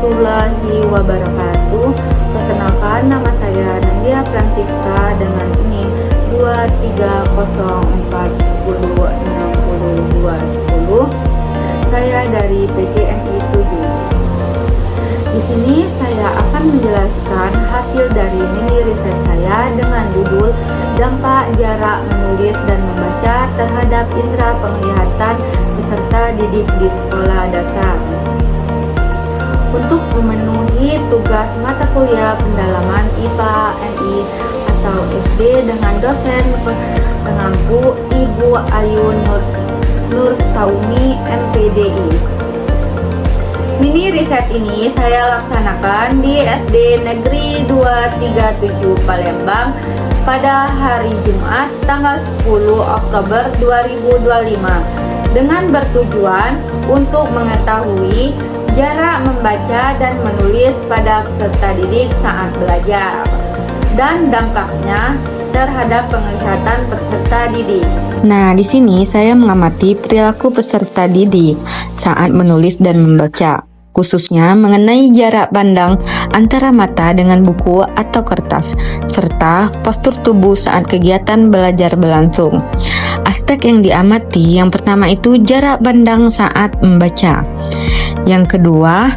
warahmatullahi wabarakatuh. Perkenalkan, nama saya Nandia Francisca dengan NIM 23040602210. Saya dari PGMI 7. Di sini saya akan menjelaskan hasil dari mini riset saya dengan judul Dampak Jarak Menulis dan Membaca Terhadap Indera Penglihatan Peserta Didik di Sekolah Dasar. Untuk memenuhi tugas mata kuliah pendalaman IPA NI atau SD dengan dosen pengampu Ibu Ayu Nur Saumi MPDI. Mini riset ini saya laksanakan di SD Negeri 237 Palembang pada hari Jumat tanggal 10 Oktober 2025 dengan bertujuan untuk mengetahui jarak membaca dan menulis pada peserta didik saat belajar dan dampaknya terhadap penglihatan peserta didik. Nah, di sini saya mengamati perilaku peserta didik saat menulis dan membaca, khususnya mengenai jarak pandang antara mata dengan buku atau kertas, serta postur tubuh saat kegiatan belajar berlangsung. Aspek yang diamati yang pertama itu jarak pandang saat membaca. Yang kedua,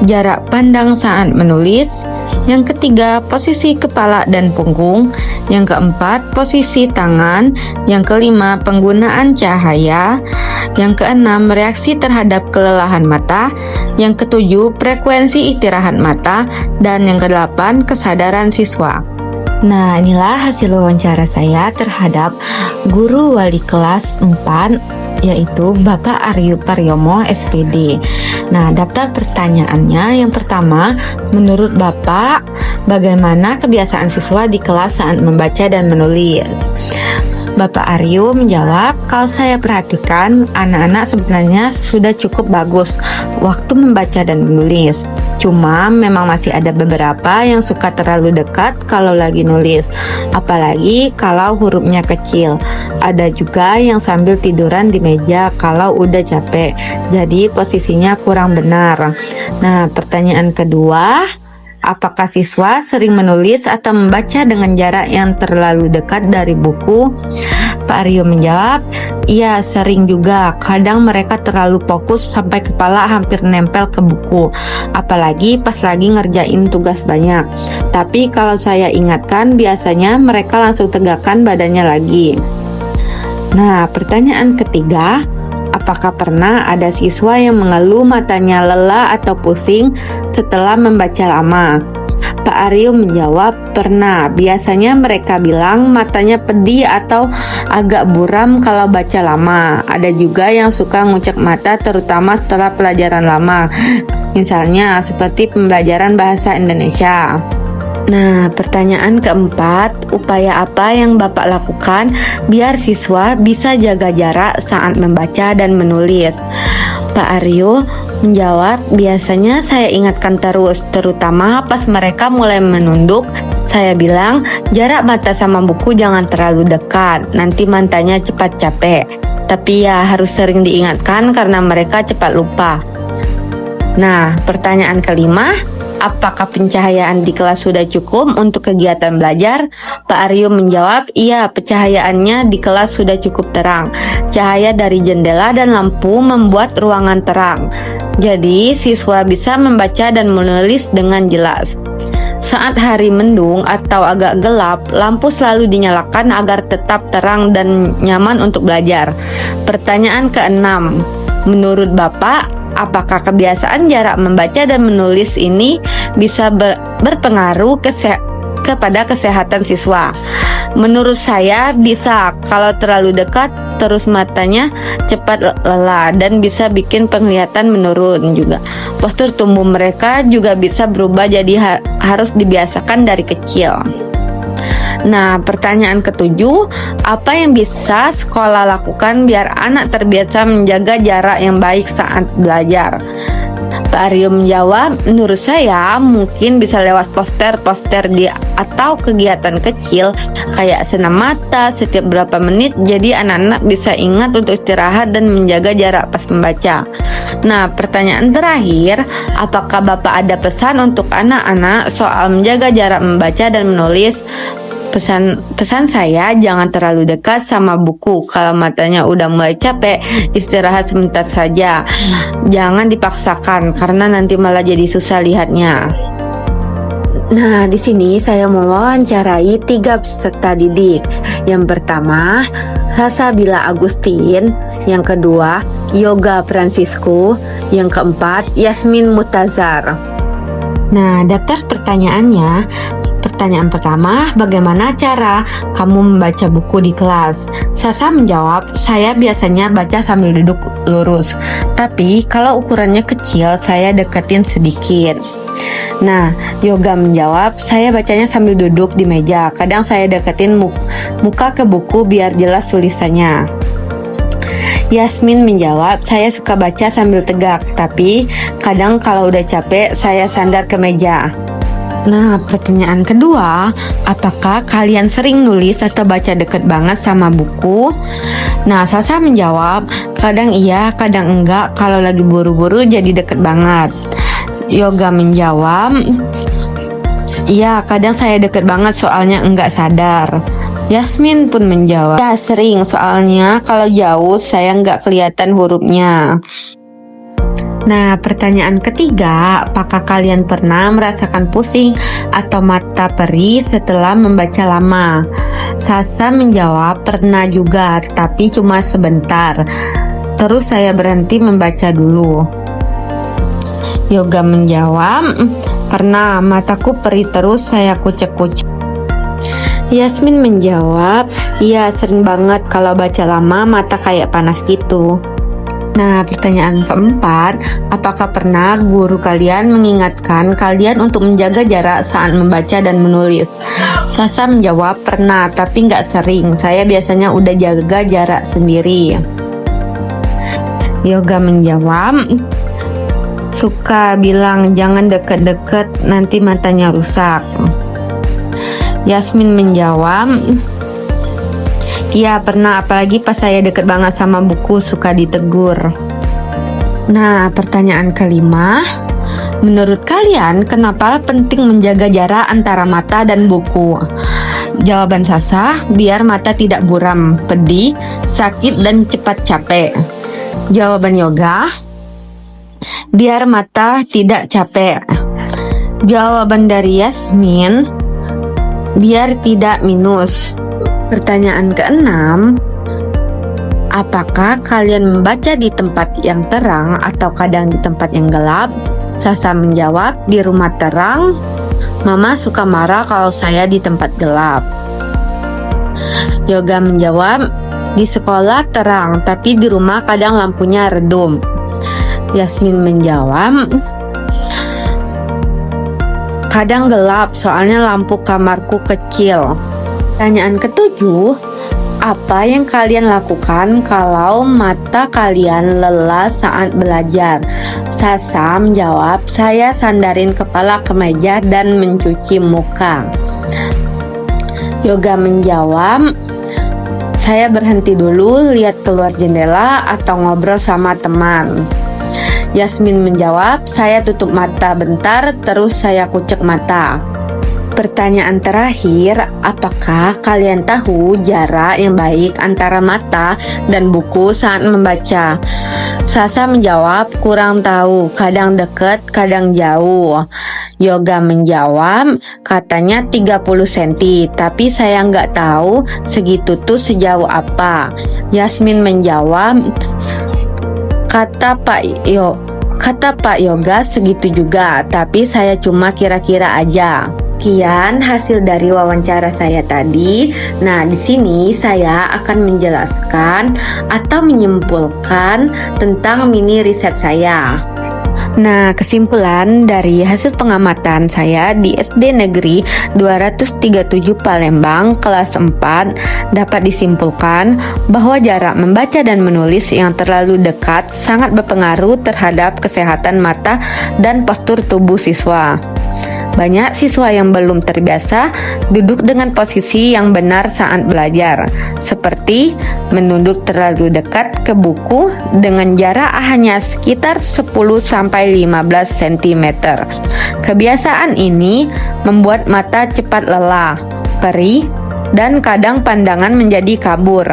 jarak pandang saat menulis. Yang ketiga, posisi kepala dan punggung. Yang keempat, posisi tangan. Yang kelima, penggunaan cahaya. Yang keenam, reaksi terhadap kelelahan mata. Yang ketujuh, frekuensi istirahat mata. Dan yang kedelapan, kesadaran siswa. Nah, inilah hasil wawancara saya terhadap guru wali kelas 4, yaitu Bapak Aryu Paryomo SPD. Nah, daftar pertanyaannya yang pertama, menurut Bapak, bagaimana kebiasaan siswa di kelas saat membaca dan menulis? Bapak Aryu menjawab, kalau saya perhatikan, anak-anak sebenarnya sudah cukup bagus waktu membaca dan menulis. Cuma memang masih ada beberapa yang suka terlalu dekat kalau lagi nulis, apalagi kalau hurufnya kecil. Ada juga yang sambil tiduran di meja kalau udah capek, jadi posisinya kurang benar. Nah, pertanyaan kedua, apakah siswa sering menulis atau membaca dengan jarak yang terlalu dekat dari buku? Pak Aryo menjawab, iya sering juga. Kadang mereka terlalu fokus sampai kepala hampir nempel ke buku, apalagi pas lagi ngerjain tugas banyak. Tapi kalau saya ingatkan, biasanya mereka langsung tegakkan badannya lagi. Nah, pertanyaan ketiga, apakah pernah ada siswa yang mengeluh matanya lelah atau pusing setelah membaca lama? Pak Aryo menjawab, pernah. Biasanya mereka bilang matanya pedih atau agak buram kalau baca lama. Ada juga yang suka ngucek mata terutama setelah pelajaran lama. Misalnya seperti pembelajaran bahasa Indonesia. Nah, pertanyaan keempat, upaya apa yang Bapak lakukan biar siswa bisa jaga jarak saat membaca dan menulis? Pak Aryo menjawab, biasanya saya ingatkan terus, terutama pas mereka mulai menunduk. Saya bilang, jarak mata sama buku jangan terlalu dekat, nanti matanya cepat capek. Tapi ya harus sering diingatkan karena mereka cepat lupa. Nah, pertanyaan kelima, apakah pencahayaan di kelas sudah cukup untuk kegiatan belajar? Pak Aryo menjawab, iya, pencahayaannya di kelas sudah cukup terang. Cahaya dari jendela dan lampu membuat ruangan terang. Jadi, siswa bisa membaca dan menulis dengan jelas. Saat hari mendung atau agak gelap, lampu selalu dinyalakan agar tetap terang dan nyaman untuk belajar. Pertanyaan keenam, menurut Bapak, apakah kebiasaan jarak membaca dan menulis ini bisa berpengaruh kepada kesehatan siswa? Menurut saya bisa. Kalau terlalu dekat, terus matanya cepat lelah dan bisa bikin penglihatan menurun juga. Postur tubuh mereka juga bisa berubah, jadi harus dibiasakan dari kecil. Nah, pertanyaan ketujuh, apa yang bisa sekolah lakukan biar anak terbiasa menjaga jarak yang baik saat belajar? Pak Aryo menjawab, menurut saya mungkin bisa lewat poster-poster atau kegiatan kecil kayak senam mata setiap berapa menit, jadi anak-anak bisa ingat untuk istirahat dan menjaga jarak pas membaca. Nah, pertanyaan terakhir, apakah Bapak ada pesan untuk anak-anak soal menjaga jarak membaca dan menulis? Pesan saya, jangan terlalu dekat sama buku. Kalau matanya udah mulai capek, istirahat sebentar saja. Jangan dipaksakan karena nanti malah jadi susah lihatnya. Nah, di sini saya mewawancarai 3 peserta didik. Yang pertama, Salsabila Agustin. Yang kedua, Yoga Francisco. Yang keempat, Yasmin Mutazar. Nah, daftar pertanyaannya. Pertanyaan pertama, bagaimana cara kamu membaca buku di kelas? Sasa menjawab, saya biasanya baca sambil duduk lurus. Tapi kalau ukurannya kecil, saya deketin sedikit. Nah, Yoga menjawab, saya bacanya sambil duduk di meja. Kadang saya deketin muka ke buku biar jelas tulisannya. Yasmin menjawab, saya suka baca sambil tegak. Tapi kadang kalau udah capek, saya sandar ke meja. Nah, pertanyaan kedua, apakah kalian sering nulis atau baca deket banget sama buku? Nah, Sasa menjawab, kadang iya, kadang enggak. Kalau lagi buru-buru jadi deket banget. Yoga menjawab, iya, kadang saya deket banget soalnya enggak sadar. Yasmin pun menjawab, ya sering, soalnya kalau jauh saya enggak kelihatan hurufnya. Nah, pertanyaan ketiga, apakah kalian pernah merasakan pusing atau mata perih setelah membaca lama? Sasa menjawab, pernah juga, tapi cuma sebentar. Terus saya berhenti membaca dulu. Yoga menjawab, pernah, mataku perih terus saya kucek-kucek. Yasmin menjawab, iya sering banget kalau baca lama mata kayak panas gitu. Nah, pertanyaan keempat, apakah pernah guru kalian mengingatkan kalian untuk menjaga jarak saat membaca dan menulis? Sasa menjawab, pernah, tapi nggak sering. Saya biasanya udah jaga jarak sendiri. Yoga menjawab, suka bilang jangan deket-deket, nanti matanya rusak. Yasmin menjawab, iya pernah, apalagi pas saya deket banget sama buku suka ditegur. Nah, pertanyaan kelima, menurut kalian kenapa penting menjaga jarak antara mata dan buku? Jawaban Sasa, biar mata tidak buram, pedih, sakit dan cepat capek. Jawaban Yoga, biar mata tidak capek. Jawaban dari Yasmin, biar tidak minus. Pertanyaan keenam, apakah kalian membaca di tempat yang terang atau kadang di tempat yang gelap? Sasa menjawab, di rumah terang. Mama suka marah kalau saya di tempat gelap. Yoga menjawab, di sekolah terang, tapi di rumah kadang lampunya redup. Yasmin menjawab, kadang gelap soalnya lampu kamarku kecil. Pertanyaan ketujuh, apa yang kalian lakukan kalau mata kalian lelah saat belajar? Sasa menjawab, saya sandarin kepala ke meja dan mencuci muka. Yoga menjawab, saya berhenti dulu, lihat keluar jendela atau ngobrol sama teman. Yasmin menjawab, saya tutup mata bentar, terus saya kucek mata. Pertanyaan terakhir, apakah kalian tahu jarak yang baik antara mata dan buku saat membaca? Sasa menjawab, kurang tahu, kadang dekat, kadang jauh. Yoga menjawab, katanya 30 cm, tapi saya nggak tahu segitu tuh sejauh apa. Yasmin menjawab, kata Pak Yoga segitu juga, tapi saya cuma kira-kira aja. Sekian hasil dari wawancara saya tadi. Nah, di sini saya akan menjelaskan atau menyimpulkan tentang mini riset saya. Nah, kesimpulan dari hasil pengamatan saya di SD Negeri 237 Palembang kelas 4 dapat disimpulkan bahwa jarak membaca dan menulis yang terlalu dekat sangat berpengaruh terhadap kesehatan mata dan postur tubuh siswa. Banyak siswa yang belum terbiasa duduk dengan posisi yang benar saat belajar, seperti menunduk terlalu dekat ke buku dengan jarak hanya sekitar 10-15 cm. Kebiasaan ini membuat mata cepat lelah, perih, dan kadang pandangan menjadi kabur.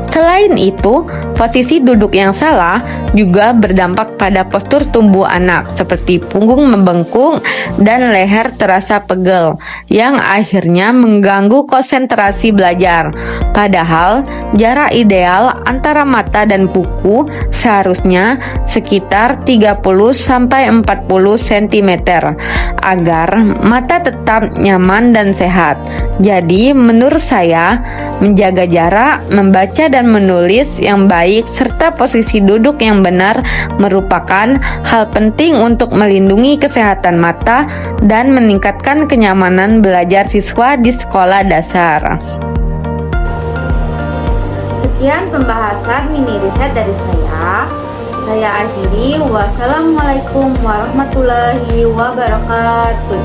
Selain itu, posisi duduk yang salah juga berdampak pada postur tubuh anak, seperti punggung membengkung dan leher terasa pegel, yang akhirnya mengganggu konsentrasi belajar. Padahal, jarak ideal antara mata dan buku seharusnya sekitar 30-40 cm agar mata tetap nyaman dan sehat. Jadi, menurut saya, menjaga jarak, membaca dan menulis yang baik, serta posisi duduk yang benar merupakan hal penting untuk melindungi kesehatan mata dan meningkatkan kenyamanan belajar siswa di sekolah dasar. Sekian pembahasan mini riset dari saya. Saya akhiri. Wassalamualaikum warahmatullahi wabarakatuh.